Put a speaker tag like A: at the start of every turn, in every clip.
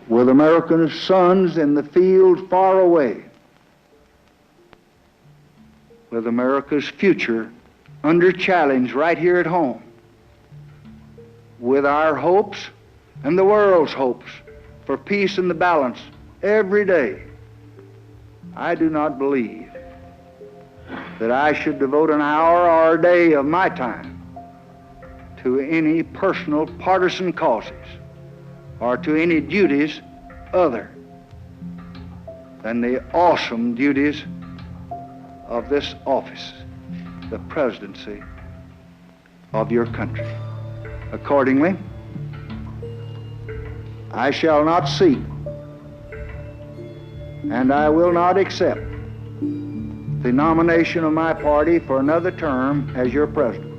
A: with American sons in the field far away, with America's future under challenge right here at home, with our hopes and the world's hopes for peace and the balance every day, I do not believe that I should devote an hour or a day of my time to any personal partisan causes or to any duties other than the awesome duties of this office, the presidency of your country. Accordingly, I shall not seek and I will not accept the nomination of my party for another term as your president.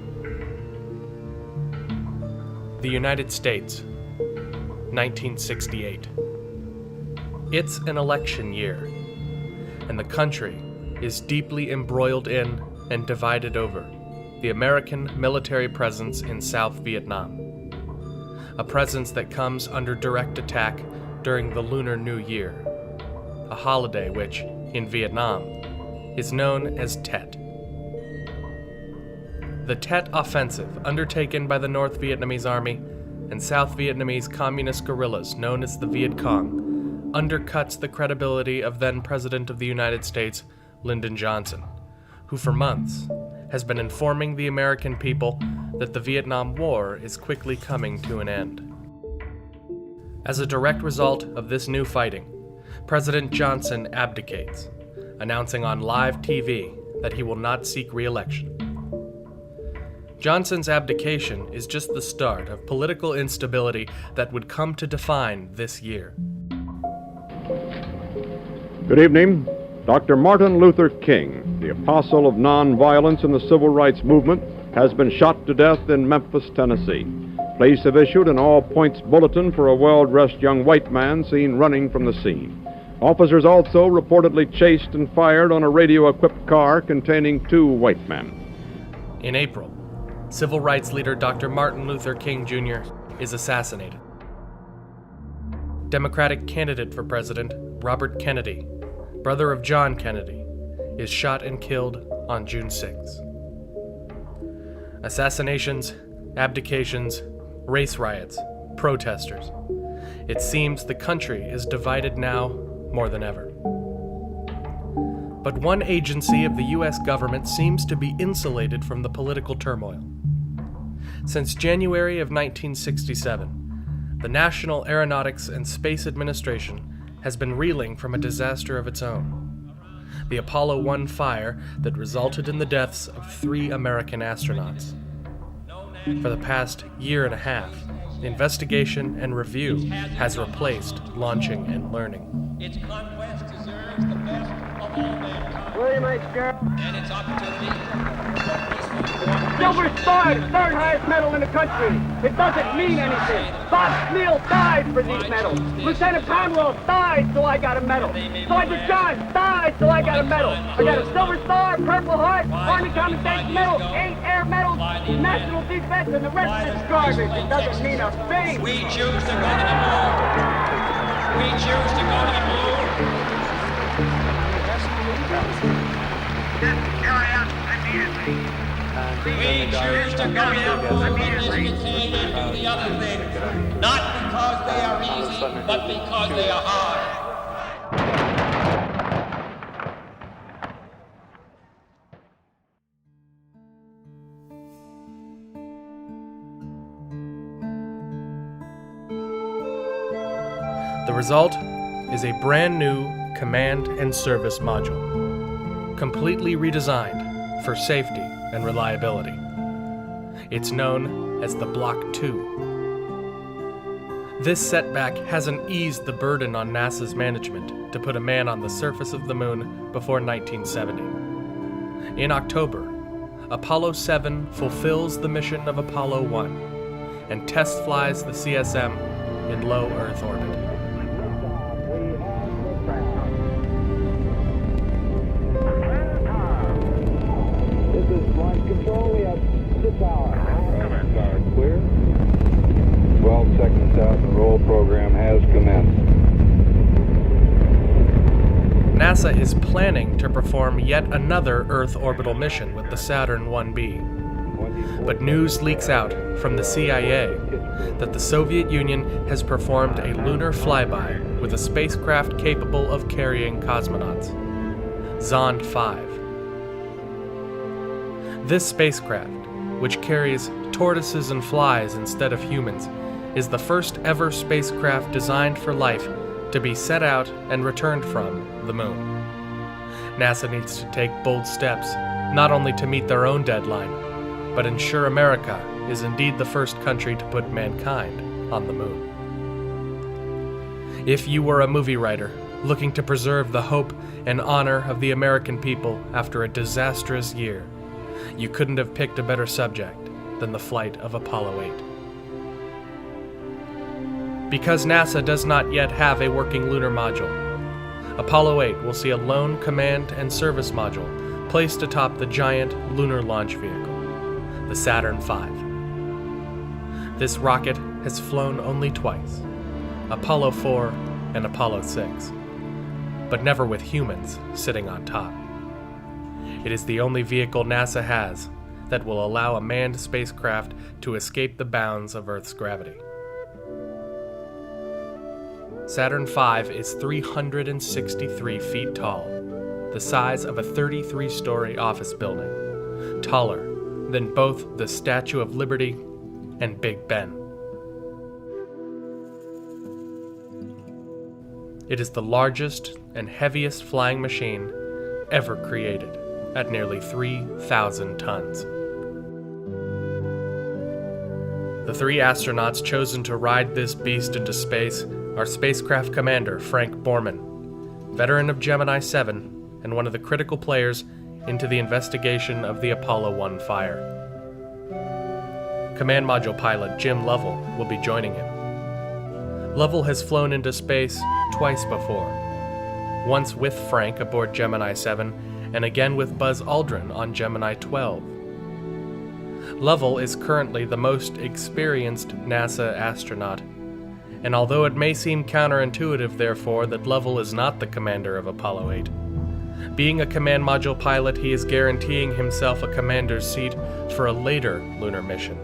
B: The United States, 1968. It's an election year, and the country is deeply embroiled in and divided over the American military presence in South Vietnam, a presence that comes under direct attack during the Lunar New Year, a holiday which, in Vietnam, is known as Tet. The Tet Offensive, undertaken by the North Vietnamese Army and South Vietnamese communist guerrillas known as the Viet Cong, undercuts the credibility of then President of the United States, Lyndon Johnson, who for months has been informing the American people that the Vietnam War is quickly coming to an end. As a direct result of this new fighting, President Johnson abdicates, announcing on live TV that he will not seek re-election. Johnson's abdication is just the start of political instability that would come to define this year.
C: Good evening. Dr. Martin Luther King, the apostle of nonviolence in the civil rights movement, has been shot to death in Memphis, Tennessee. Police have issued an all-points bulletin for a well-dressed young white man seen running from the scene. Officers also reportedly chased and fired on a radio-equipped car containing 2 white men.
B: In April, civil rights leader Dr. Martin Luther King Jr. is assassinated. Democratic candidate for president Robert Kennedy, brother of John Kennedy, is shot and killed on June 6. Assassinations, abdications, race riots, protesters. It seems the country is divided now more than ever. But one agency of the U.S. government seems to be insulated from the political turmoil. Since January of 1967, the National Aeronautics and Space Administration has been reeling from a disaster of its own. The Apollo 1 fire that resulted in the deaths of 3 American astronauts. For the past year and a half, investigation and review has replaced launching and learning.
D: Its conquest deserves the best of all mankind.
E: William H. Garrett.
D: And its opportunity for peaceful
E: Silver Star, the 3rd highest medal in the country. It doesn't mean anything. Bob Steele died for these medals. Lieutenant Conwell died so I got a medal. Sergeant John died so I got a medal. I got a Silver Star, Purple Heart, Army Commendation Medal, 8 air medals, National Defense, and the rest is garbage. It doesn't mean a thing.
D: We choose to go to the moon. We choose to go to the moon.
E: Carry out immediately.
D: We choose to go to the moon and do the other things. Not because they are easy, but because they are hard.
B: The result is a brand new command and service module, completely redesigned for safety and reliability. It's known as the Block 2. This setback hasn't eased the burden on NASA's management to put a man on the surface of the moon before 1970. In October, Apollo 7 fulfills the mission of Apollo 1 and test flies the CSM in low Earth orbit.
F: Control, we have 6 hours. Clear. 12 seconds out, the roll program has commenced.
B: NASA is planning to perform yet another Earth orbital mission with the Saturn 1B. But news leaks out from the CIA that the Soviet Union has performed a lunar flyby with a spacecraft capable of carrying cosmonauts, Zond 5. This spacecraft, which carries tortoises and flies instead of humans, is the first ever spacecraft designed for life to be set out and returned from the moon. NASA needs to take bold steps, not only to meet their own deadline, but ensure America is indeed the first country to put mankind on the moon. If you were a movie writer looking to preserve the hope and honor of the American people after a disastrous year, you couldn't have picked a better subject than the flight of Apollo 8. Because NASA does not yet have a working lunar module, Apollo 8 will see a lone command and service module placed atop the giant lunar launch vehicle, the Saturn V. This rocket has flown only twice, Apollo 4 and Apollo 6, but never with humans sitting on top. It is the only vehicle NASA has that will allow a manned spacecraft to escape the bounds of Earth's gravity. Saturn V is 363 feet tall, the size of a 33-story office building, taller than both the Statue of Liberty and Big Ben. It is the largest and heaviest flying machine ever created, at nearly 3,000 tons. The 3 astronauts chosen to ride this beast into space are spacecraft commander Frank Borman, veteran of Gemini 7 and one of the critical players into the investigation of the Apollo 1 fire. Command Module pilot Jim Lovell will be joining him. Lovell has flown into space twice before, once with Frank aboard Gemini 7 and again with Buzz Aldrin on Gemini 12. Lovell is currently the most experienced NASA astronaut, and although it may seem counterintuitive, therefore, that Lovell is not the commander of Apollo 8, being a command module pilot, he is guaranteeing himself a commander's seat for a later lunar mission,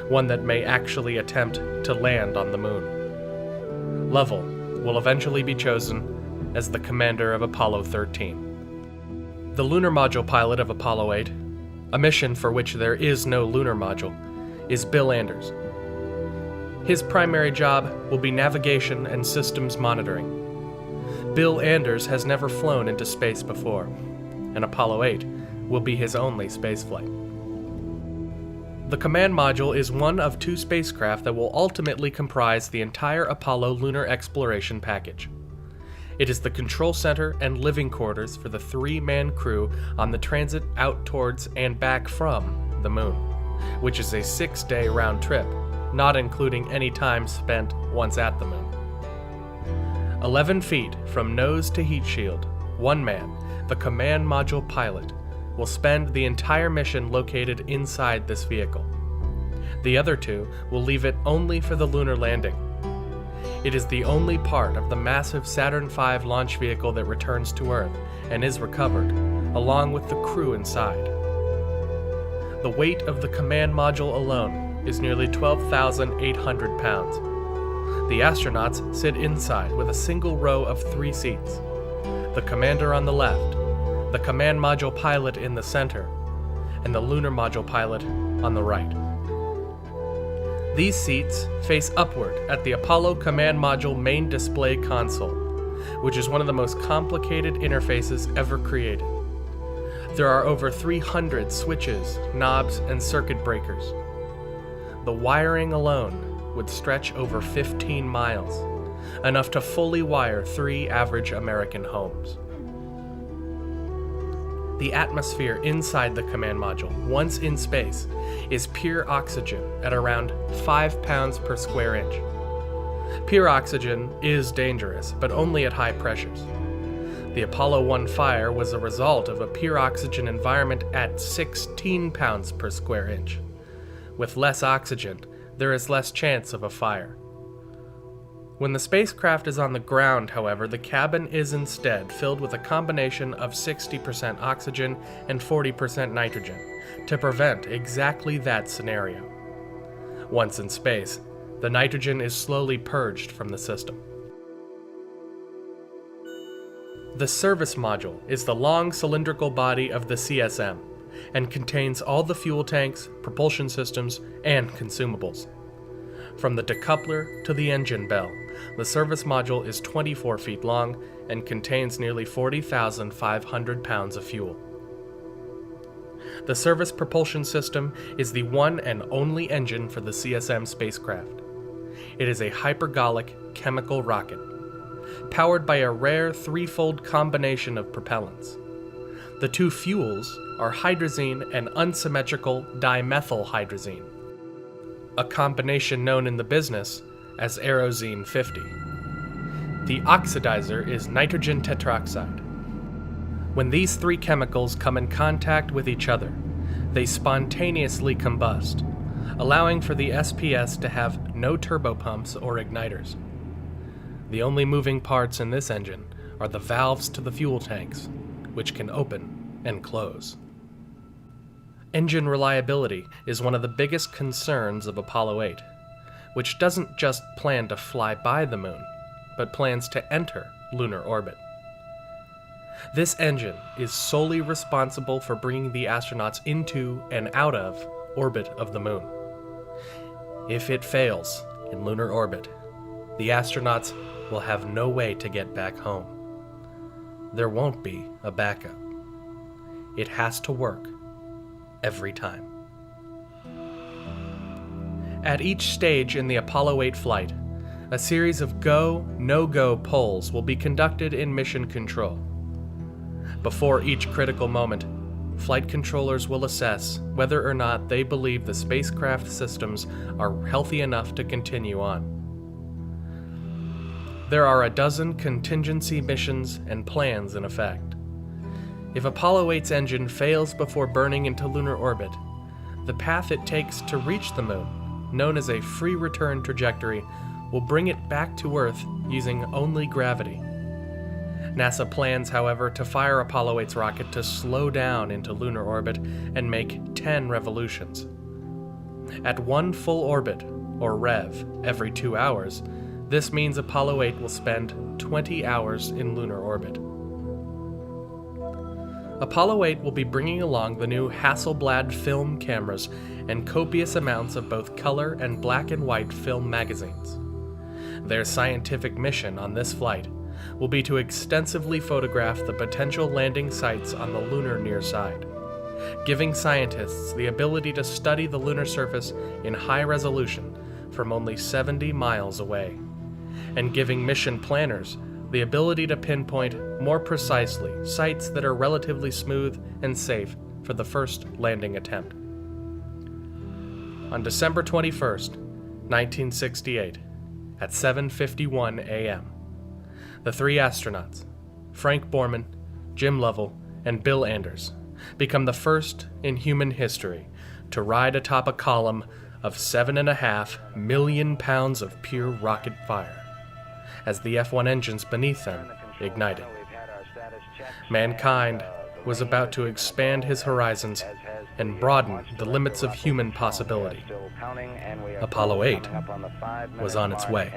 B: one that may actually attempt to land on the moon. Lovell will eventually be chosen as the commander of Apollo 13. The lunar module pilot of Apollo 8, a mission for which there is no lunar module, is Bill Anders. His primary job will be navigation and systems monitoring. Bill Anders has never flown into space before, and Apollo 8 will be his only spaceflight. The command module is one of 2 spacecraft that will ultimately comprise the entire Apollo lunar exploration package. It is the control center and living quarters for the 3-man crew on the transit out towards and back from the moon, which is a 6-day round trip, not including any time spent once at the moon. 11 feet from nose to heat shield, one man, the command module pilot, will spend the entire mission located inside this vehicle. The other 2 will leave it only for the lunar landing. It is the only part of the massive Saturn V launch vehicle that returns to Earth and is recovered, along with the crew inside. The weight of the command module alone is nearly 12,800 pounds. The astronauts sit inside with a single row of 3 seats. The commander on the left, the command module pilot in the center, and the lunar module pilot on the right. These seats face upward at the Apollo command module main display console, which is one of the most complicated interfaces ever created. There are over 300 switches, knobs, and circuit breakers. The wiring alone would stretch over 15 miles, enough to fully wire 3 average American homes. The atmosphere inside the command module, once in space, is pure oxygen at around 5 pounds per square inch. Pure oxygen is dangerous, but only at high pressures. The Apollo 1 fire was a result of a pure oxygen environment at 16 pounds per square inch. With less oxygen, there is less chance of a fire. When the spacecraft is on the ground, however, the cabin is instead filled with a combination of 60% oxygen and 40% nitrogen to prevent exactly that scenario. Once in space, the nitrogen is slowly purged from the system. The service module is the long cylindrical body of the CSM and contains all the fuel tanks, propulsion systems, and consumables. From the decoupler to the engine bell, the service module is 24 feet long and contains nearly 40,500 pounds of fuel. The service propulsion system is the one and only engine for the CSM spacecraft. It is a hypergolic chemical rocket, powered by a rare threefold combination of propellants. The two fuels are hydrazine and unsymmetrical dimethylhydrazine, a combination known in the business as Aerozine 50. The oxidizer is nitrogen tetroxide. When these three chemicals come in contact with each other, they spontaneously combust, allowing for the SPS to have no turbopumps or igniters. The only moving parts in this engine are the valves to the fuel tanks, which can open and close. Engine reliability is one of the biggest concerns of Apollo 8, which doesn't just plan to fly by the moon, but plans to enter lunar orbit. This engine is solely responsible for bringing the astronauts into and out of orbit of the moon. If it fails in lunar orbit, the astronauts will have no way to get back home. There won't be a backup. It has to work every time. At each stage in the Apollo 8 flight, a series of go, no-go polls will be conducted in mission control. Before each critical moment, flight controllers will assess whether or not they believe the spacecraft systems are healthy enough to continue on. There are a dozen contingency missions and plans in effect. If Apollo 8's engine fails before burning into lunar orbit, the path it takes to reach the moon, known as a free return trajectory, will bring it back to Earth using only gravity. NASA plans, however, to fire Apollo 8's rocket to slow down into lunar orbit and make 10 revolutions. At one full orbit, or rev, every 2 hours, this means Apollo 8 will spend 20 hours in lunar orbit. Apollo 8 will be bringing along the new Hasselblad film cameras and copious amounts of both color and black and white film magazines. Their scientific mission on this flight will be to extensively photograph the potential landing sites on the lunar near side, giving scientists the ability to study the lunar surface in high resolution from only 70 miles away, and giving mission planners the ability to pinpoint more precisely sites that are relatively smooth and safe for the first landing attempt. On December 21st, 1968, at 7:51 a.m., the three astronauts, Frank Borman, Jim Lovell, and Bill Anders, become the first in human history to ride atop a column of 7.5 million pounds of pure rocket fire, as the F-1 engines beneath them ignited. Mankind was about to expand his horizons and broaden the limits of human possibility. Apollo 8 was on its way.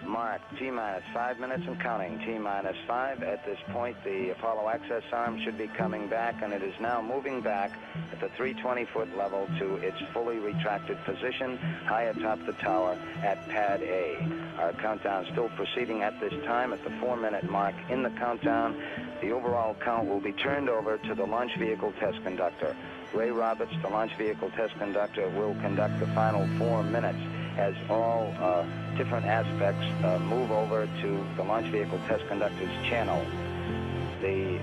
G: Mark, T-minus 5 minutes and counting. T-minus 5. At this point, the Apollo access arm should be coming back, and it is now moving back at the 320-foot level to its fully retracted position high atop the tower at Pad A. Our countdown still proceeding at this time at the 4-minute mark in the countdown. The overall count will be turned over to the launch vehicle test conductor. Ray Roberts, the launch vehicle test conductor, will conduct the final 4 minutes as all different aspects move over to the launch vehicle test conductor's channel. The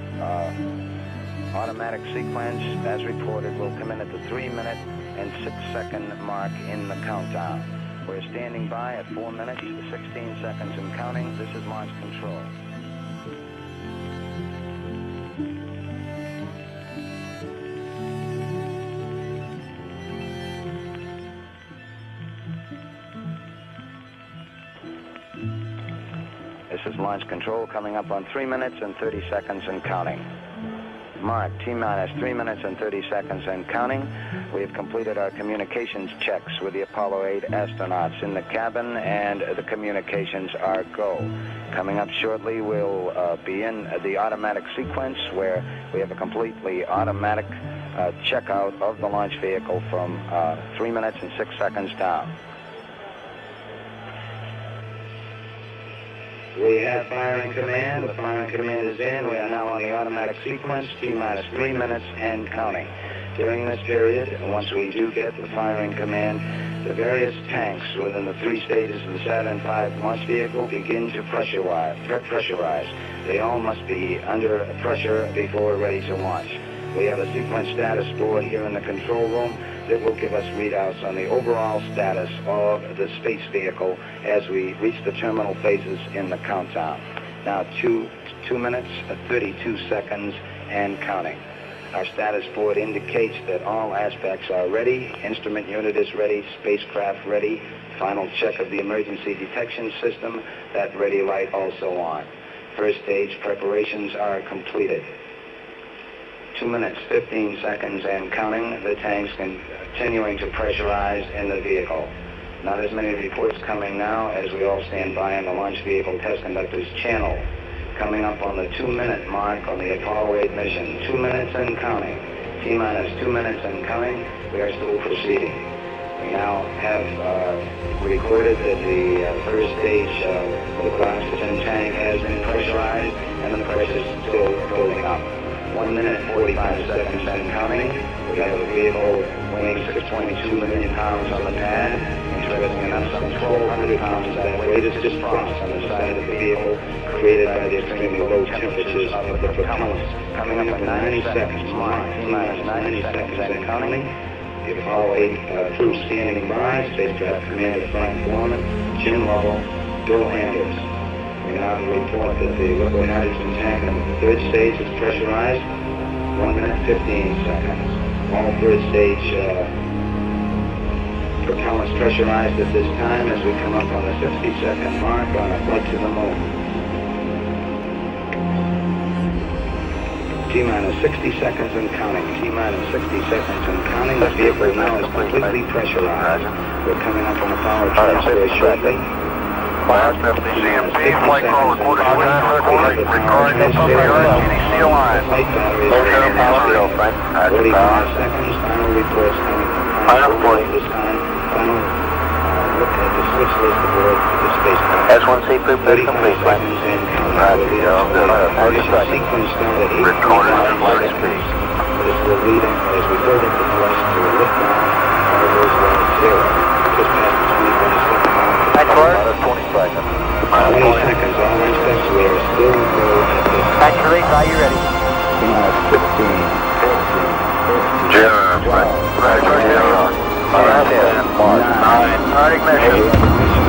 G: automatic sequence, as reported, will come in at the 3-minute and 6-second mark in the countdown. We're standing by at 4 minutes, 16 seconds and counting. This is launch control. This is launch control coming up on 3 minutes and 30 seconds and counting. Mark, T-minus 3 minutes and 30 seconds and counting. We have completed our communications checks with the Apollo 8 astronauts in the cabin, and the communications are go. Coming up shortly, we'll be in the automatic sequence where we have a completely automatic checkout of the launch vehicle from 3 minutes and 6 seconds down. We have firing command. The firing command is in. We are now on the automatic sequence, T-minus 3 minutes and counting. During this period, once we do get the firing command, the various tanks within the 3 stages of the Saturn V launch vehicle begin to pressurize. They all must be under pressure before ready to launch. We have a sequence status board here in the control room that will give us readouts on the overall status of the space vehicle as we reach the terminal phases in the countdown. Now 2 minutes, 32 seconds and counting. Our status board indicates that all aspects are ready. Instrument unit is ready, spacecraft ready, final check of the emergency detection system, that ready light also on. First stage preparations are completed. 2 minutes, 15 seconds and counting. The tanks continuing to pressurize in the vehicle. Not as many reports coming now as we all stand by in the launch vehicle test conductor's channel. Coming up on the 2-minute mark on the Apollo 8 mission. 2 minutes and counting. T-minus 2 minutes and counting. We are still proceeding. We now have recorded that the first stage liquid oxygen tank has been pressurized and the pressure is still building up. 1 minute, 45 seconds and counting. We have a vehicle weighing 6.2 million pounds on the pad. Interesting enough, some 1,200 pounds of that weight is just frost on the side of the vehicle, created by the extremely low temperatures of the propellants. Coming up in 90 seconds, Mark, T-minus 90 seconds and counting. The Apollo 8 crew standing by, spacecraft commander Frank Borman, Jim Lovell, Bill Anders. We now report that the liquid hydrogen tank in the third stage is pressurized. 1 minute, 15 seconds. All third stage propellants pressurized at this time as we come up on the 60-second mark on a flight to the moon. T-minus 60 seconds and counting. T-minus 60 seconds and counting. The vehicle now is completely pressurized. We're coming up on a power transfer shortly.
H: Last CMP, flight call recorded, recording this on the GDC line.
G: Hotel power real, Frank. 45 seconds, final reports coming from power this time. Final look at the switch list aboard the spacecraft.
H: S1C prepared complete, Frank.
G: Sequence started at 8
H: recorded at light speed.
G: This will lead as we build up the thrust to a lift-off. All goes well at 0. Just past the 20-second mark.
H: That's right. 20 seconds.
G: 20 seconds, all aspects, we are still low at this.
H: Actually, are you ready?
G: T-minus 15, 14, 13,
H: Zero, Frank. Zero. 9, start ignition.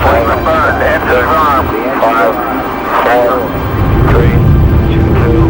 H: Flame burned, engine arm. 5, 4, 3, 2,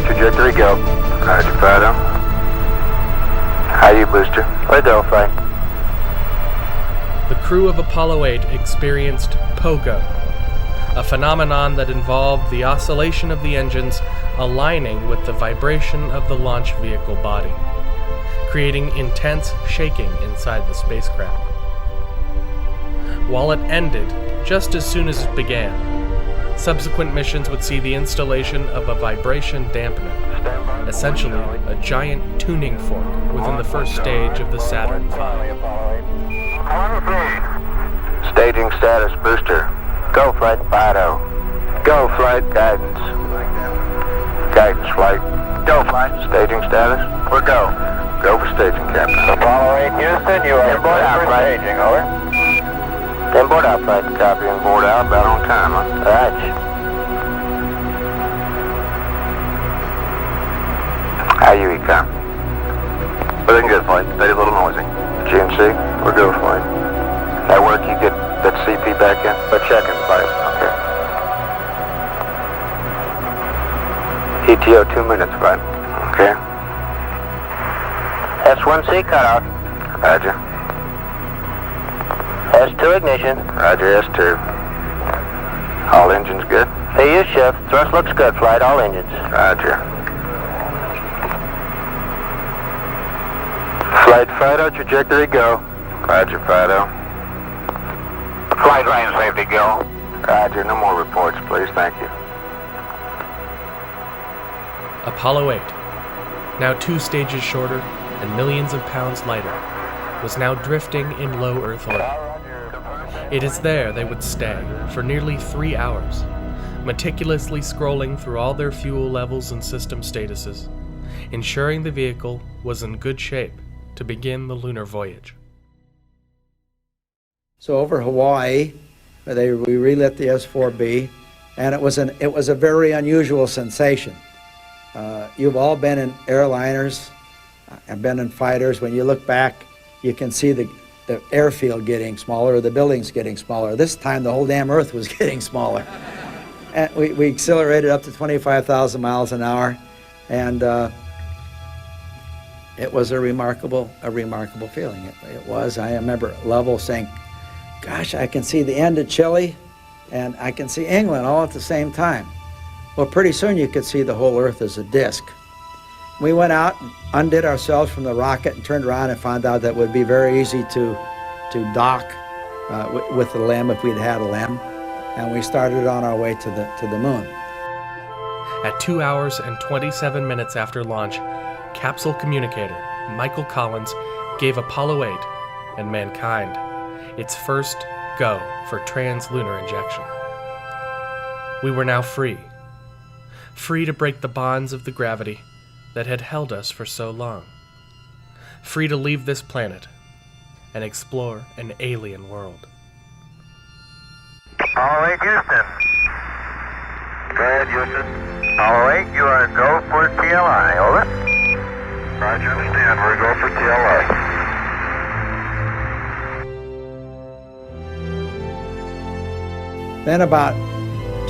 G: trajectory go.
H: Roger, Fido. How you, booster? Right there, Frank.
B: The crew of Apollo 8 experienced pogo, a phenomenon that involved the oscillation of the engines aligning with the vibration of the launch vehicle body, creating intense shaking inside the spacecraft. While it ended just as soon as it began, subsequent missions would see the installation of a vibration dampener, essentially a giant tuning fork within the first stage of the Saturn V.
H: Staging status booster. Go flight Fido. Go flight guidance. Guidance flight. Go flight. Staging status. We're go. Go for staging, Captain. Apollo 8 Houston, you are inboard out flight. Staging, over. Inboard out flight. Copy, inboard out, about on time, huh? Right. How you econ? Looking good, flight. Steady, a little noisy. GNC, we're go flight. That work, you get that CP back in? But checking, flight. Okay. ETO 2 minutes, flight. Okay. S1C cutout. Roger. S2 ignition. Roger, S2. All engines good? VU shift. Thrust looks good, flight. All engines. Roger. Flight Fido, trajectory go. Roger, Fido. Flight line safety go. Roger, no more reports, please. Thank you.
B: Apollo 8, now 2 stages shorter and millions of pounds lighter, was now drifting in low Earth orbit. It is there they would stay for nearly 3 hours, meticulously scrolling through all their fuel levels and system statuses, ensuring the vehicle was in good shape to begin the lunar voyage.
I: So over Hawaii, we relit the S-4B, and it was a very unusual sensation. You've all been in airliners, I've been in fighters. When you look back, you can see the airfield getting smaller, the buildings getting smaller. This time, the whole damn Earth was getting smaller. And we accelerated up to 25,000 miles an hour, and it was a remarkable feeling. It was. I remember Lovell saying, "Gosh, I can see the end of Chile, and I can see England all at the same time." Well, pretty soon you could see the whole Earth as a disk. We went out and undid ourselves from the rocket and turned around and found out that it would be very easy to dock with the LEM if we'd had a LEM, and we started on our way to the moon.
B: At 2 hours and 27 minutes after launch, capsule communicator Michael Collins gave Apollo 8 and mankind its first go for trans-lunar injection. We were now free to break the bonds of the gravity that had held us for so long, free to leave this planet and explore an alien world.
H: Apollo 8 Houston. Go ahead, Houston. Apollo 8, you are go for TLI, over. Roger, understand, we're go for TLI.
I: Then about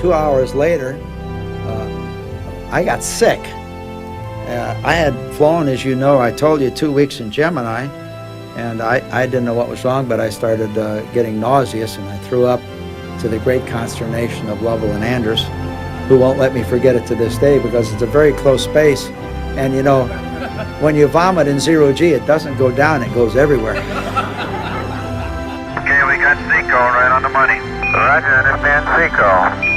I: 2 hours later, I got sick. I had flown, as you know, I told you, 2 weeks in Gemini, and I didn't know what was wrong, but I started getting nauseous, and I threw up, to the great consternation of Lovell and Anders, who won't let me forget it to this day, because it's a very close space, and you know, when you vomit in 0G, it doesn't go down, it goes everywhere.
H: Okay, we got Seco right on the money. Roger, understand Seco.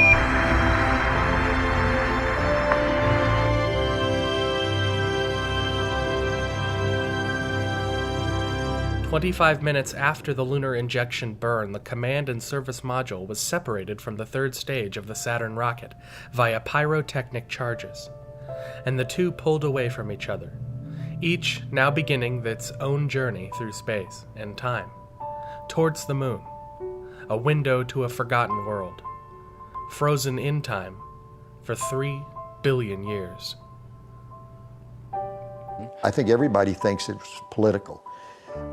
B: 25 minutes after the lunar injection burn, the command and service module was separated from the third stage of the Saturn rocket via pyrotechnic charges, and the two pulled away from each other, each now beginning its own journey through space and time, towards the moon, a window to a forgotten world, frozen in time for 3 billion years.
J: I think everybody thinks it was political.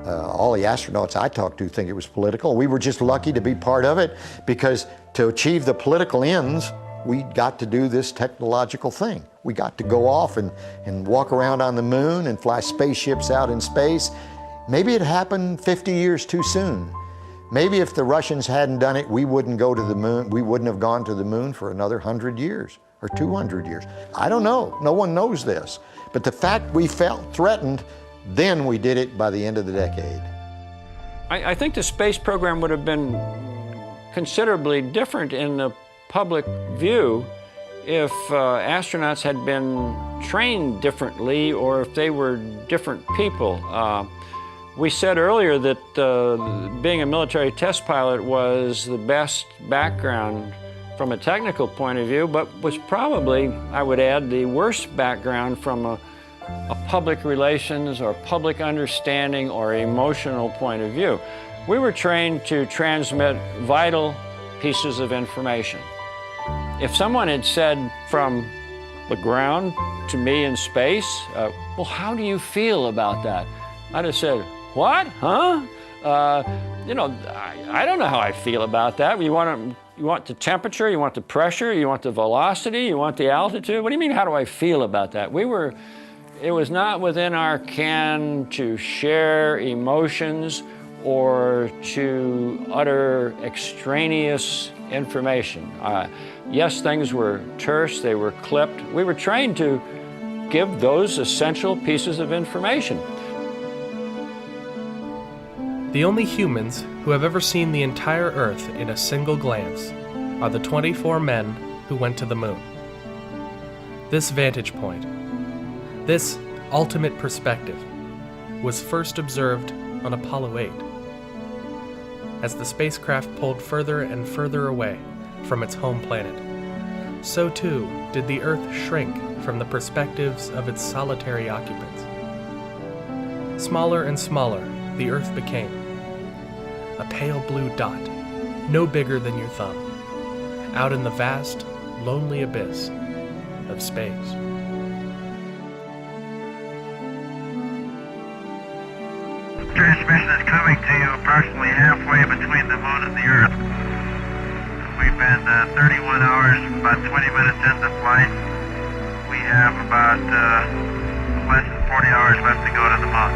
J: All the astronauts I talked to think it was political. We were just lucky to be part of it, because to achieve the political ends, we got to do this technological thing. We got to go off and walk around on the moon and fly spaceships out in space. Maybe it happened 50 years too soon, Maybe if the Russians hadn't done it, we wouldn't go to the moon. We wouldn't have gone to the moon for another 100 years or 200 years. I don't know. No one knows this. But the fact we felt threatened, then we did it by the end of the decade.
K: I think the space program would have been considerably different in the public view if astronauts had been trained differently or if they were different people. We said earlier that being a military test pilot was the best background from a technical point of view, but was probably, I would add, the worst background from a public relations or public understanding or emotional point of view. We were trained to transmit vital pieces of information. If someone had said from the ground to me in space, well, how do you feel about that? I'd have said, what, huh? You know, I don't know how I feel about that. You want the temperature, you want the pressure, you want the velocity, you want the altitude? What do you mean, how do I feel about that? It was not within our ken to share emotions or to utter extraneous information. Yes, things were terse, they were clipped. We were trained to give those essential pieces of information.
B: The only humans who have ever seen the entire Earth in a single glance are the 24 men who went to the moon. This vantage point, this ultimate perspective, was first observed on Apollo 8. As the spacecraft pulled further and further away from its home planet, so too did the Earth shrink from the perspectives of its solitary occupants. Smaller and smaller, the Earth became, a pale blue dot, no bigger than your thumb, out in the vast, lonely abyss of space.
H: Transmission is coming to you approximately halfway between the moon and the Earth. We've been 31 hours, about 20 minutes into flight. We have about less than 40 hours left to go to the moon.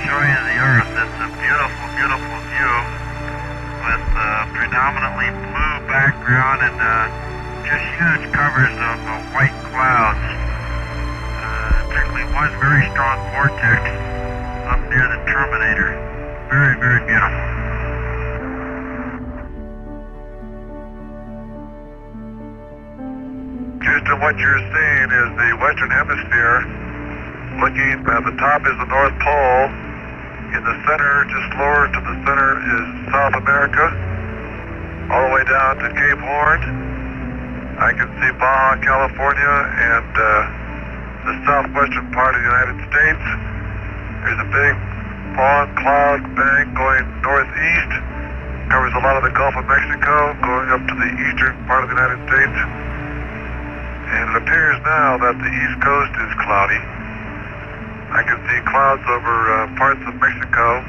H: Showing you the Earth, it's a beautiful, beautiful view with predominantly blue background and just huge covers of white clouds. Particularly one very strong vortex up near the Terminator. Very, very beautiful. Houston, what you're seeing is the Western Hemisphere. Looking at the top is the North Pole. In the center, just lower to the center, is South America. All the way down to Cape Horn. I can see Baja California and the southwestern part of the United States. There's a big long cloud bank going northeast. Covers a lot of the Gulf of Mexico, going up to the eastern part of the United States. And it appears now that the east coast is cloudy. I can see clouds over parts of Mexico.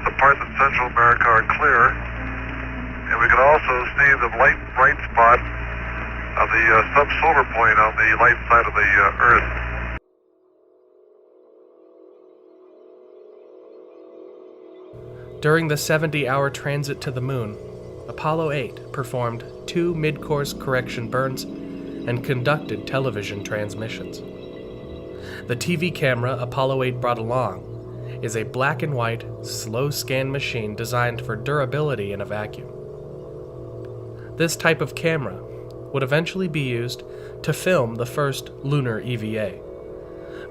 H: The parts of Central America are clear. And we can also see the light bright spot of the sub-solar point on the light side of the Earth.
B: During the 70-hour transit to the moon, Apollo 8 performed 2 mid-course correction burns and conducted television transmissions. The TV camera Apollo 8 brought along is a black and white, slow scan machine designed for durability in a vacuum. This type of camera would eventually be used to film the first lunar EVA,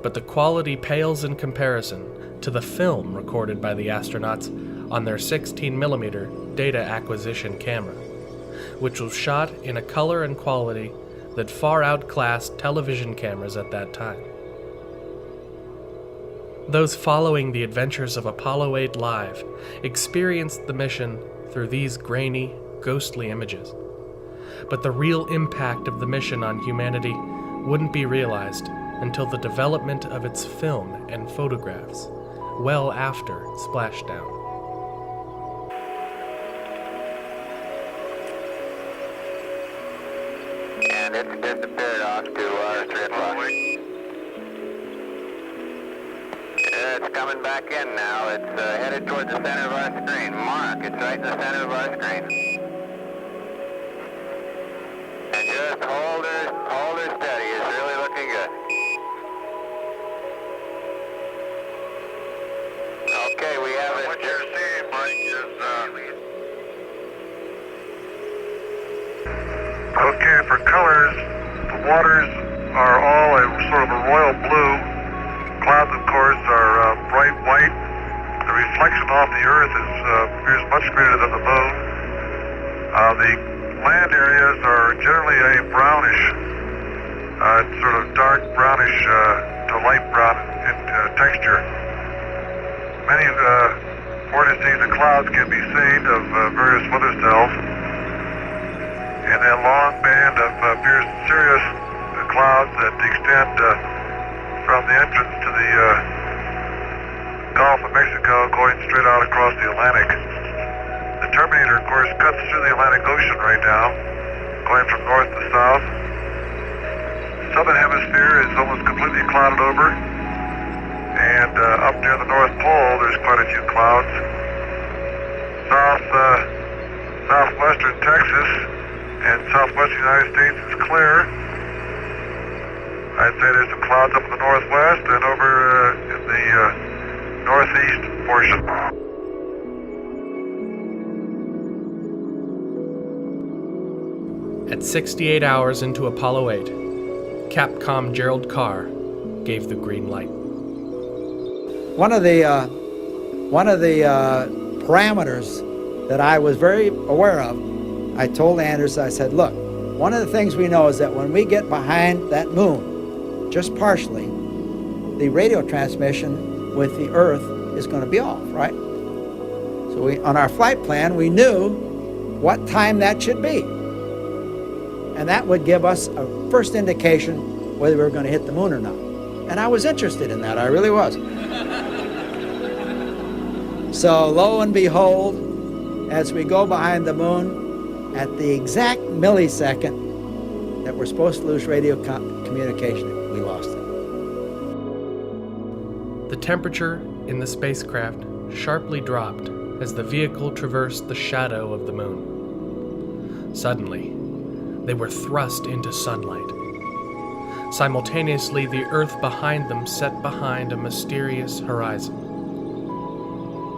B: but the quality pales in comparison to the film recorded by the astronauts on their 16mm data acquisition camera, which was shot in a color and quality that far outclassed television cameras at that time. Those following the adventures of Apollo 8 live experienced the mission through these grainy, ghostly images. But the real impact of the mission on humanity wouldn't be realized until the development of its film and photographs, well after splashdown.
H: And it's disappeared off to our 3 o'clock. It's coming back in now. It's headed toward the center of our screen. Mark, it's right in the center of our screen. And just hold her steady. It's really looking good. Okay, we have it. What you're seeing, Mike, is
L: okay, for colors, the waters are all a sort of a royal blue. Clouds, of course, are bright white. The reflection off the Earth appears much greater than the moon. The land areas are generally a brownish, sort of dark brownish to light brown in texture. Many vortices of clouds can be seen of various weather cells. And a long band of fierce cirrus clouds that extend from the entrance to the Gulf of Mexico going straight out across the Atlantic. The Terminator, of course, cuts through the Atlantic Ocean right now, going from north to south. The southern hemisphere is almost completely clouded over, and up near the North Pole there's quite a few clouds. Southwestern Texas and southwestern United States is clear. I'd say there's some clouds up in the northwest and over in the northeast portion.
B: At 68 hours into Apollo 8, Capcom Gerald Carr gave the green light.
I: One of the parameters that I was very aware of, I told Anders, I said, look, one of the things we know is that when we get behind that moon, just partially, the radio transmission with the Earth is going to be off, right? So on our flight plan, we knew what time that should be. And that would give us a first indication whether we were going to hit the moon or not. And I was interested in that, I really was. So lo and behold, as we go behind the moon, at the exact millisecond that we're supposed to lose radio communication, we lost it.
B: The temperature in the spacecraft sharply dropped as the vehicle traversed the shadow of the moon. Suddenly, they were thrust into sunlight. Simultaneously, the Earth behind them set behind a mysterious horizon.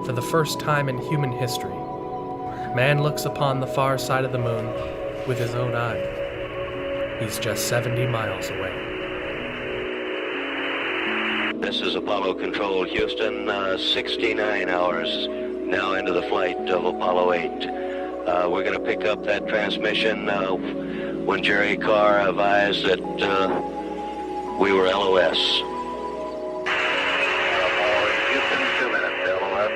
B: For the first time in human history, man looks upon the far side of the moon with his own eye. He's just 70 miles away.
M: This is Apollo Control, Houston, 69 hours now into the flight of Apollo 8. We're going to pick up that transmission when Jerry Carr advised that we were LOS.
H: Houston, 2 minutes, LOS.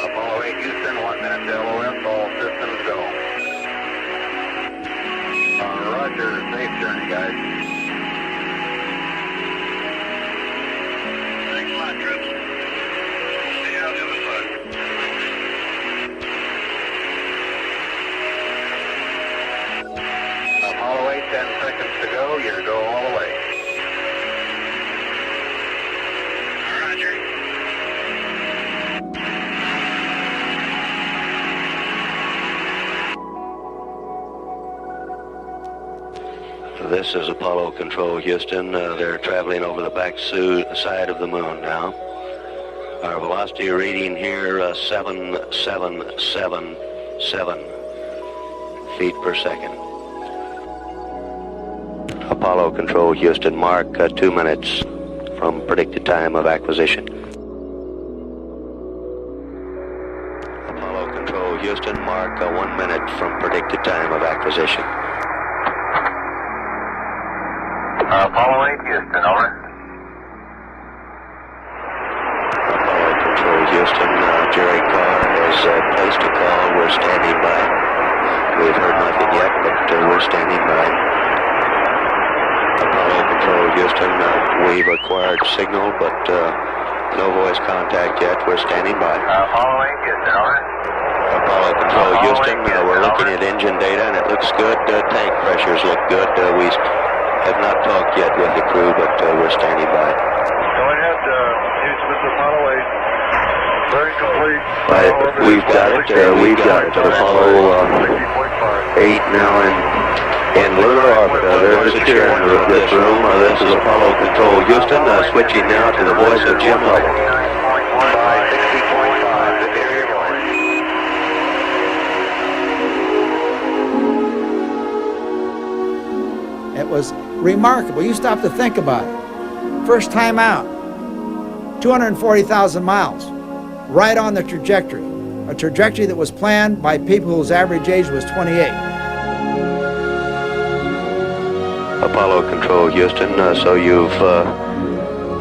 H: Apollo 8, Houston, 1 minute, LOS, all systems go. Roger, safe journey, guys. Thanks a lot, troops. See you on the other side. Apollo 8, 10 seconds to go. You're to go all the way. Roger.
M: This is Apollo Control, Houston. They're traveling over the back side of the moon now. Our velocity reading here, 7,777 feet per second. Apollo Control, Houston, mark 2 minutes from predicted time of acquisition. Apollo Control, Houston, mark 1 minute from predicted time of acquisition.
H: Apollo 8, Houston, over.
M: Apollo Control, Houston, Jerry Carr has placed a call. We're standing by. We've heard nothing yet, but we're standing by. Apollo Control, Houston, we've acquired signal, but no voice contact yet. We're standing by.
H: Apollo 8, Houston, over.
M: Apollo Control, Houston, we're looking at engine data, and it looks good. Tank pressure pictures look good. We have not talked yet with the crew, but we're standing by.
L: Go ahead, Houston, Apollo 8. Very complete.
M: We've got it. We've got it. Apollo 8 now in lunar orbit. There's a chair in this room. This is Apollo Control Houston, switching now to the voice of Jim Lovell.
I: It was remarkable. You stop to think about it. First time out, 240,000 miles, right on the trajectory. A trajectory that was planned by people whose average age was 28.
M: Apollo Control Houston, so you've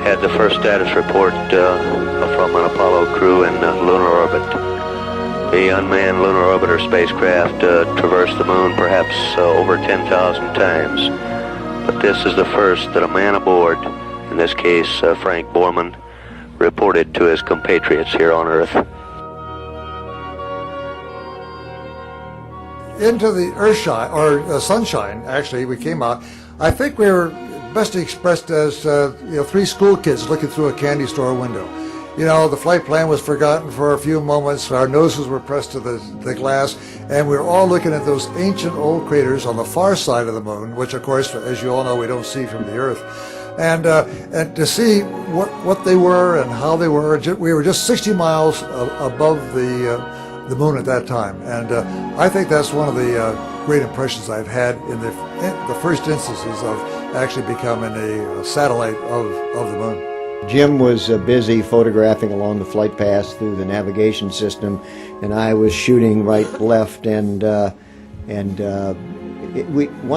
M: had the first status report from an Apollo crew in lunar orbit. The unmanned lunar orbiter spacecraft traversed the moon perhaps over 10,000 times. But this is the first that a man aboard, in this case Frank Borman, reported to his compatriots here on Earth.
N: Into the earthshine, or sunshine, actually, we came out. I think we were best expressed as three school kids looking through a candy store window. You know, the flight plan was forgotten for a few moments. Our noses were pressed to the glass, and we were all looking at those ancient old craters on the far side of the moon, which, of course, as you all know, we don't see from the Earth. And to see what they were and how they were, we were just 60 miles above the moon at that time. And I think that's one of the great impressions I've had in the first instances of actually becoming a satellite of the moon.
J: Jim was busy photographing along the flight path through the navigation system, and I was shooting right, left, one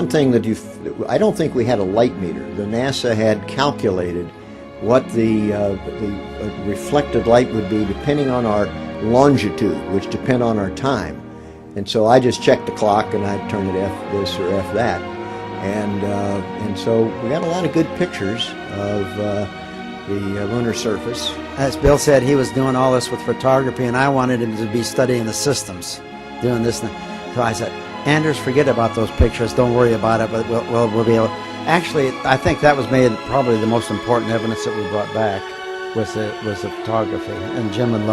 J: thing that I don't think we had a light meter. The NASA had calculated what the reflected light would be depending on our longitude, which depend on our time. And so I just checked the clock and I'd turn it F this or F that. And so we got a lot of good pictures of the lunar surface.
I: As Bill said, he was doing all this with photography, and I wanted him to be studying the systems, doing this. So I said, Anders, forget about those pictures. Don't worry about it, but we'll be able. Actually, I think that was made probably the most important evidence that we brought back was the photography, and Jim and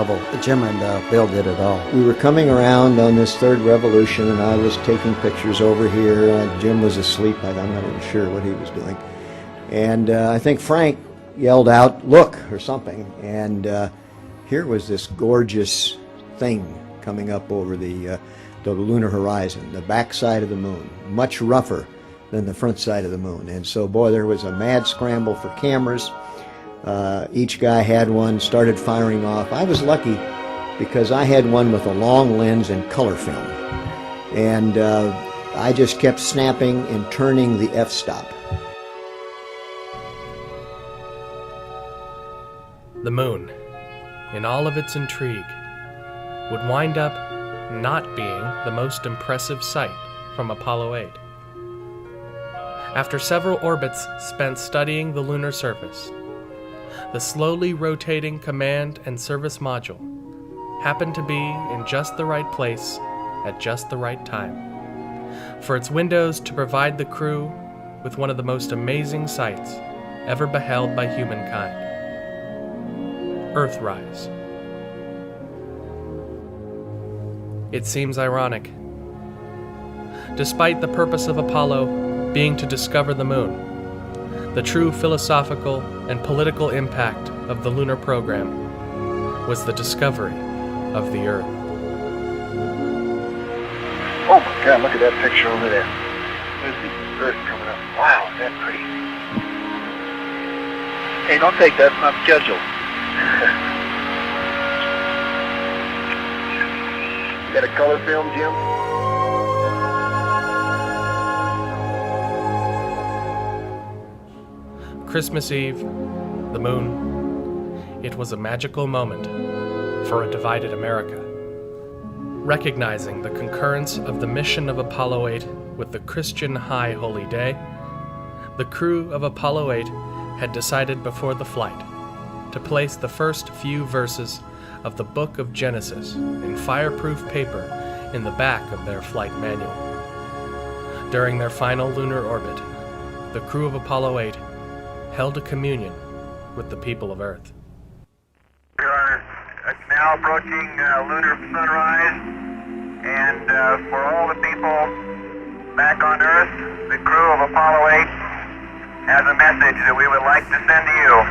I: Bill did it all.
J: We were coming around on this third revolution, and I was taking pictures over here. Jim was asleep. I'm not even sure what he was doing, and I think Frank yelled out, "Look," or something, and here was this gorgeous thing coming up over the lunar horizon, the back side of the moon, much rougher than the front side of the moon. And so, boy, there was a mad scramble for cameras. Each guy had one, started firing off. I was lucky because I had one with a long lens and color film, and I just kept snapping and turning the f-stop.
B: The moon, in all of its intrigue, would wind up not being the most impressive sight from Apollo 8. After several orbits spent studying the lunar surface, the slowly rotating command and service module happened to be in just the right place at just the right time for its windows to provide the crew with one of the most amazing sights ever beheld by humankind. Earthrise. It seems ironic. Despite the purpose of Apollo being to discover the moon, the true philosophical and political impact of the lunar program was the discovery of the Earth.
O: Oh my God, look at that picture over there. There's the Earth coming up. Wow, is that pretty. Hey, don't take that, it's not scheduled. You got a color film, Jim?
B: Christmas Eve, the moon, it was a magical moment for a divided America. Recognizing the concurrence of the mission of Apollo 8 with the Christian High Holy Day, the crew of Apollo 8 had decided before the flight to place the first few verses of the Book of Genesis in fireproof paper in the back of their flight manual. During their final lunar orbit, the crew of Apollo 8 held a communion with the people of Earth.
L: We are now approaching lunar sunrise, and for all the people back on Earth, the crew of Apollo 8 has a message that we would like to send to you.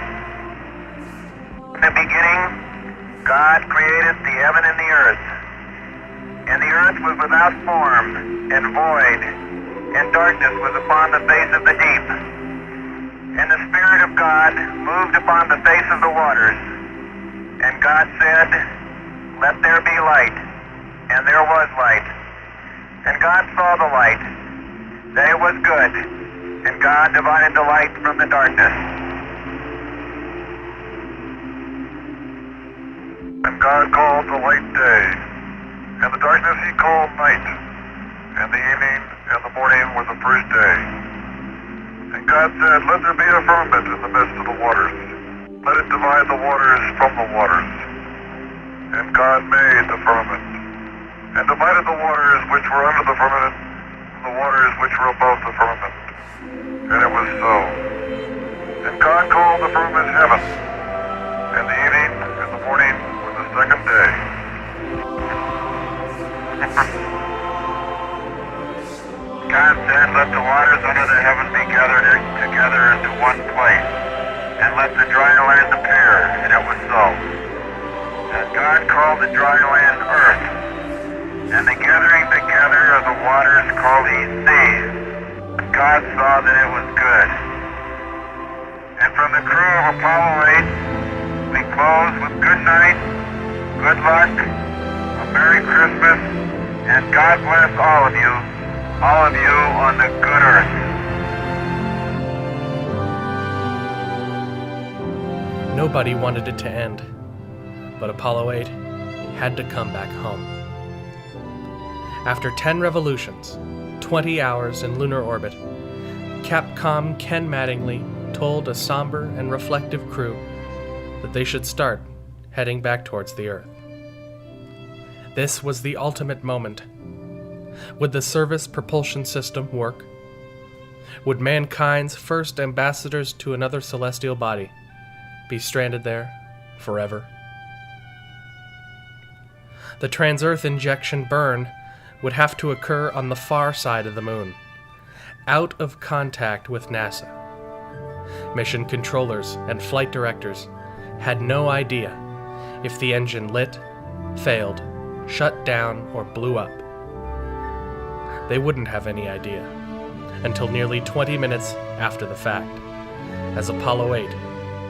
L: In the beginning, God created the heaven and the earth. And the earth was without form and void, and darkness was upon the face of the deep. And the Spirit of God moved upon the face of the waters. And God said, "Let there be light." And there was light. And God saw the light, that it was good. And God divided the light from the darkness. And God called the light day, and the darkness he called night. And the evening and the morning were the first day. And God said, "Let there be a firmament in the midst of the waters. Let it divide the waters from the waters." And God made the firmament, and divided the waters which were under the firmament from the waters which were above the firmament. And it was so. And God called the firmament heaven, and the evening and the morning were the second day. God said, "Let the waters under the heaven be gathered together into one place, and let the dry land appear." And it was so. And God called the dry land earth, and the gathering together of the waters called he seas. God saw that it was good. And from the crew of Apollo 8, we close with good night, good luck, a Merry Christmas, and God bless all of you on the good earth.
B: Nobody wanted it to end, but Apollo 8 had to come back home. After 10 revolutions, 20 hours in lunar orbit, Capcom Ken Mattingly told a somber and reflective crew that they should start heading back towards the Earth. This was the ultimate moment. Would the service propulsion system work? Would mankind's first ambassadors to another celestial body be stranded there forever? The trans-Earth injection burn would have to occur on the far side of the moon, out of contact with NASA. Mission controllers and flight directors had no idea if the engine lit, failed, shut down, or blew up. They wouldn't have any idea until nearly 20 minutes after the fact, as Apollo 8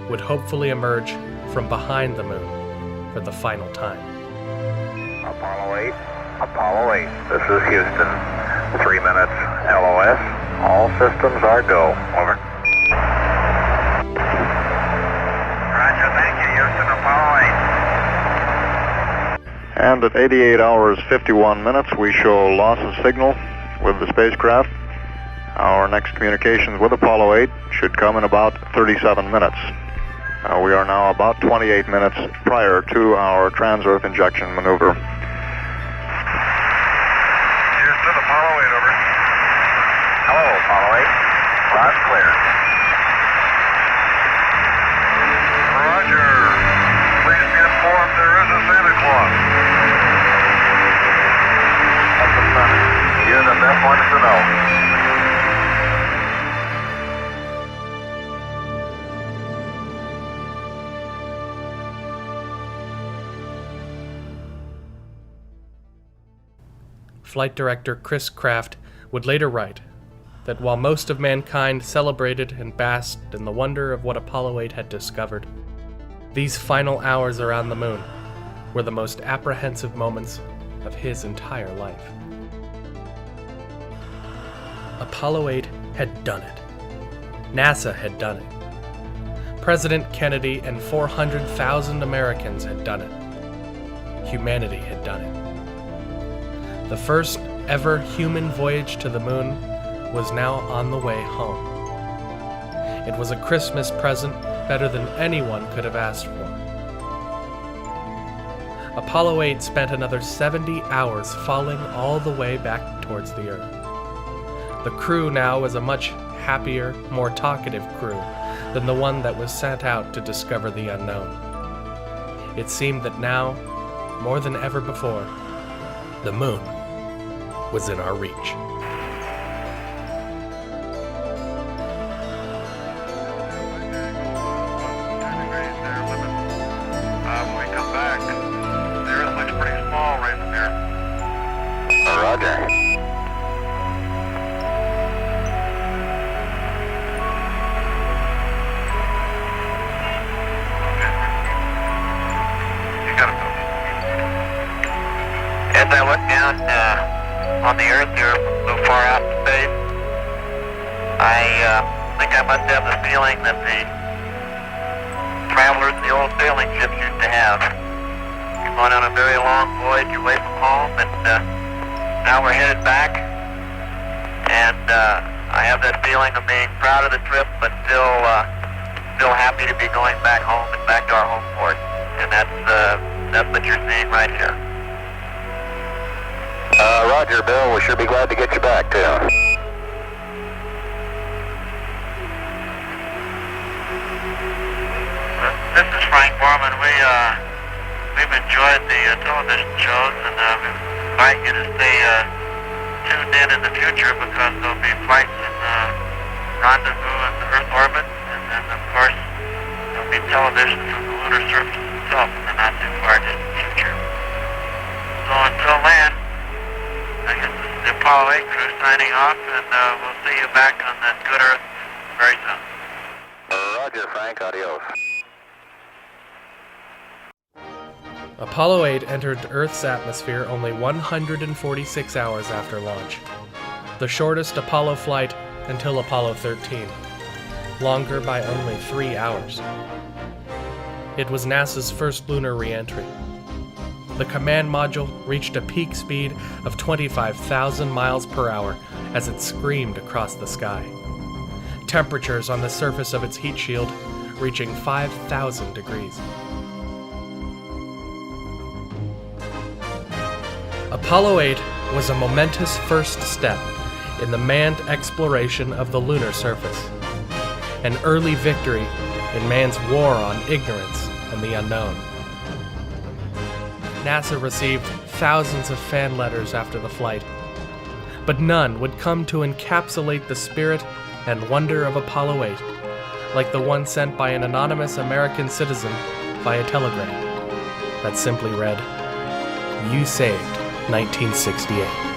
B: would hopefully emerge from behind the moon for the final time.
H: Apollo 8, Apollo 8. This is Houston. 3 minutes, LOS. All systems are go. Over.
L: Roger, thank you, Houston. Apollo 8.
F: And at 88 hours 51 minutes, we show loss of signal with the spacecraft. Our next communications with Apollo 8 should come in about 37 minutes. We are now about 28 minutes prior to our trans-Earth injection maneuver.
L: Houston, Apollo 8, over.
H: Hello, Apollo 8. Loud clear.
L: Roger. Please be informed there is a Santa Claus.
H: That's the sun. You're the best ones to know.
B: Flight director Chris Kraft would later write that while most of mankind celebrated and basked in the wonder of what Apollo 8 had discovered, these final hours around the moon were the most apprehensive moments of his entire life. Apollo 8 had done it. NASA had done it. President Kennedy and 400,000 Americans had done it. Humanity had done it. The first ever human voyage to the moon was now on the way home. It was a Christmas present better than anyone could have asked for. Apollo 8 spent another 70 hours falling all the way back towards the Earth. The crew now was a much happier, more talkative crew than the one that was sent out to discover the unknown. It seemed that now, more than ever before, the moon was in our reach.
H: Roger. As I look down on the Earth here, so far out in space, I think I must have the feeling that the travelers in the old sailing ships used to have. We've gone on a very long voyage away from home, and now we're headed back, and I have that feeling of being proud of the trip, but still happy to be going back home and back to our home port. And that's what you're seeing right here. Roger, Bill. We'll sure be glad to get you back, too. This is Frank Borman. We've enjoyed the television shows, and we invite you to stay tuned in the future, because there'll be flights in rendezvous in the Earth orbit, and then of course there'll be television from the lunar surface itself in the not too far distant future. So until then, I guess this is the Apollo 8 crew signing off, and we'll see you back on that good Earth very soon. Roger, Frank. Adios.
B: Apollo 8 entered Earth's atmosphere only 146 hours after launch, the shortest Apollo flight until Apollo 13, longer by only 3 hours. It was NASA's first lunar re-entry. The command module reached a peak speed of 25,000 miles per hour as it screamed across the sky. Temperatures on the surface of its heat shield reaching 5,000 degrees. Apollo 8 was a momentous first step in the manned exploration of the lunar surface, an early victory in man's war on ignorance and the unknown. NASA received thousands of fan letters after the flight, but none would come to encapsulate the spirit and wonder of Apollo 8 like the one sent by an anonymous American citizen via telegram that simply read, "You saved 1968.